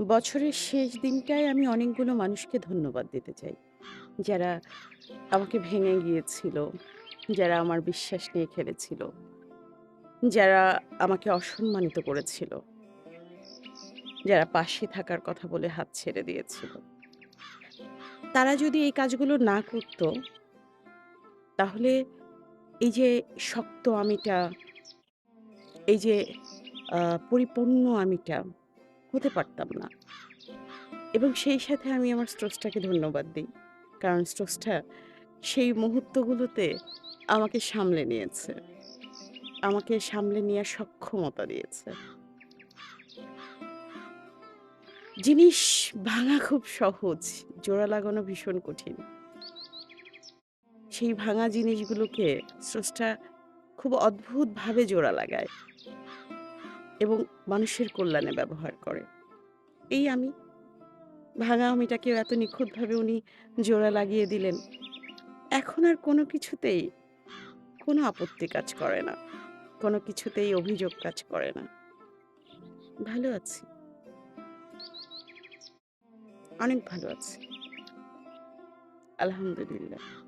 বছরের শেষ দিনটায় আমি অনেকগুলো মানুষকে ধন্যবাদ দিতে চাই। যারা আমাকে ভেঙে গিয়েছিল, যারা আমার বিশ্বাস নিয়ে খেলেছিল, যারা আমাকে অসম্মানিত করেছিল, যারা পাশে থাকার কথা বলে হাত ছেড়ে দিয়েছিল। তারা যদি এই কাজগুলো না করত, তাহলে এই যে শক্ত আমিটা, এই যে আ পরিপূর্ণ আমিটা হতে পারতাম না। এবং সেই সাথে আমি আমার স্রষ্টাকে ধন্যবাদ দেই। কারণ স্রষ্টা সেই মুহূর্তগুলোতে আমাকে সামলে নিয়েছে। আমাকে সামলে নেয়ার সক্ষমতা দিয়েছে। জিনিস ভাঙা খুব সহজ, জোড়া লাগানো ভীষণ কঠিন। সেই ভাঙা জিনিসগুলোকে স্রষ্টা খুব অদ্ভুতভাবে জোড়া লাগায় এবং মানুষের কল্যাণে ব্যবহার করে। এই আমি, ভাঙা আমিটাকেও এত নিখুঁতভাবে উনি জোড়া লাগিয়ে দিলেন। এখন আর কোনো কিছুতেই কোনো আপত্তি কাজ করে না। কোনো কিছুতেই অভিযোগ কাজ করে না। ভালো আছি। অনেক ভালো আছি। আলহামদুলিল্লাহ।